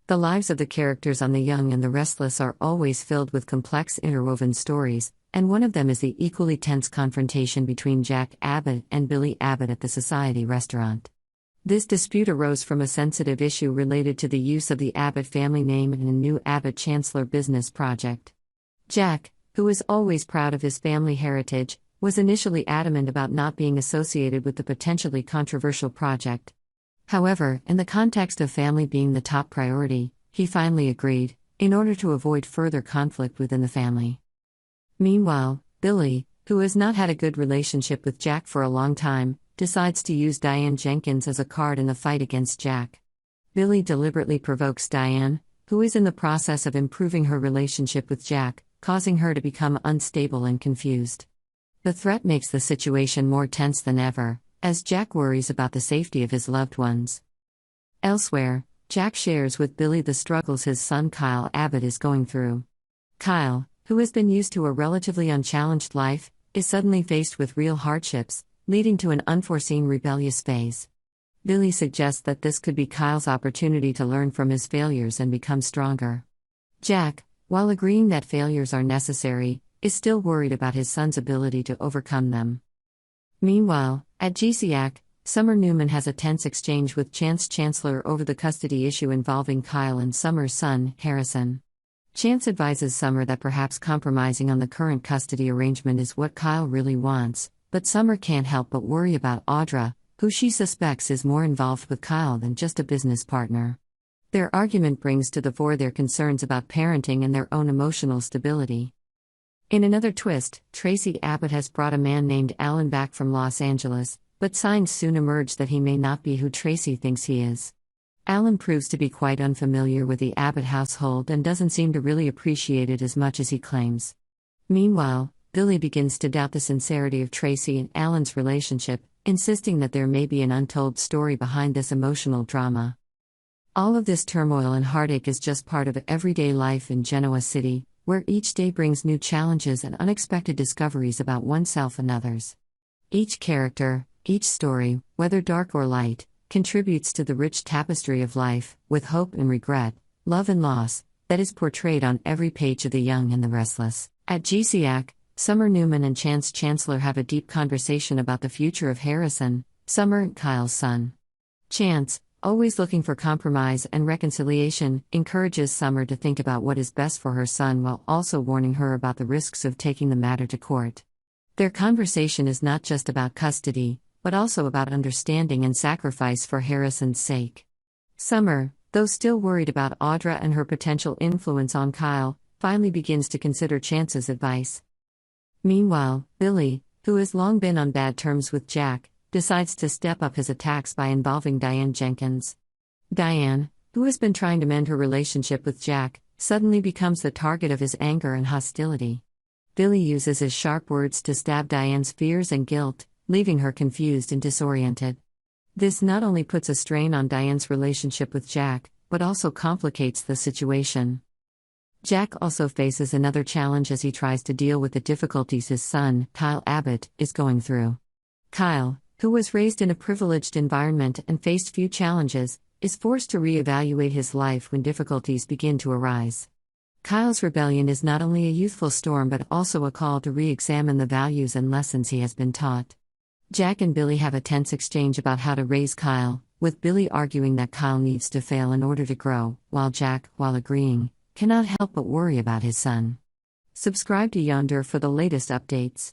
The lives of the characters on The Young and the Restless are always filled with complex interwoven stories, and one of them is the equally tense confrontation between Jack Abbott and Billy Abbott at the Society restaurant. This dispute arose from a sensitive issue related to the use of the Abbott family name in a new Abbott Chancellor business project. Jack, who is always proud of his family heritage, was initially adamant about not being associated with the potentially controversial project. However, in the context of family being the top priority, he finally agreed, in order to avoid further conflict within the family. Meanwhile, Billy, who has not had a good relationship with Jack for a long time, decides to use Diane Jenkins as a card in the fight against Jack. Billy deliberately provokes Diane, who is in the process of improving her relationship with Jack, causing her to become unstable and confused. The threat makes the situation more tense than ever, as Jack worries about the safety of his loved ones. Elsewhere, Jack shares with Billy the struggles his son Kyle Abbott is going through. Kyle, who has been used to a relatively unchallenged life, is suddenly faced with real hardships, leading to an unforeseen rebellious phase. Billy suggests that this could be Kyle's opportunity to learn from his failures and become stronger. Jack, while agreeing that failures are necessary, is still worried about his son's ability to overcome them. Meanwhile, at GCAC, Summer Newman has a tense exchange with Chance Chancellor over the custody issue involving Kyle and Summer's son, Harrison. Chance advises Summer that perhaps compromising on the current custody arrangement is what Kyle really wants, but Summer can't help but worry about Audra, who she suspects is more involved with Kyle than just a business partner. Their argument brings to the fore their concerns about parenting and their own emotional stability. In another twist, Tracy Abbott has brought a man named Alan back from Los Angeles, but signs soon emerge that he may not be who Tracy thinks he is. Alan proves to be quite unfamiliar with the Abbott household and doesn't seem to really appreciate it as much as he claims. Meanwhile, Billy begins to doubt the sincerity of Tracy and Alan's relationship, insisting that there may be an untold story behind this emotional drama. All of this turmoil and heartache is just part of everyday life in Genoa City, where each day brings new challenges and unexpected discoveries about oneself and others. Each character, each story, whether dark or light, contributes to the rich tapestry of life, with hope and regret, love and loss, that is portrayed on every page of The Young and the Restless. At GCAC, Summer Newman and Chance Chancellor have a deep conversation about the future of Harrison, Summer and Kyle's son. Chance, always looking for compromise and reconciliation, encourages Summer to think about what is best for her son while also warning her about the risks of taking the matter to court. Their conversation is not just about custody, but also about understanding and sacrifice for Harrison's sake. Summer, though still worried about Audra and her potential influence on Kyle, finally begins to consider Chance's advice. Meanwhile, Billy, who has long been on bad terms with Jack, decides to step up his attacks by involving Diane Jenkins. Diane, who has been trying to mend her relationship with Jack, suddenly becomes the target of his anger and hostility. Billy uses his sharp words to stab Diane's fears and guilt, leaving her confused and disoriented. This not only puts a strain on Diane's relationship with Jack, but also complicates the situation. Jack also faces another challenge as he tries to deal with the difficulties his son, Kyle Abbott, is going through. Kyle, who was raised in a privileged environment and faced few challenges, is forced to reevaluate his life when difficulties begin to arise. Kyle's rebellion is not only a youthful storm but also a call to re-examine the values and lessons he has been taught. Jack and Billy have a tense exchange about how to raise Kyle, with Billy arguing that Kyle needs to fail in order to grow, while Jack, while agreeing, cannot help but worry about his son. Subscribe to Yonder for the latest updates.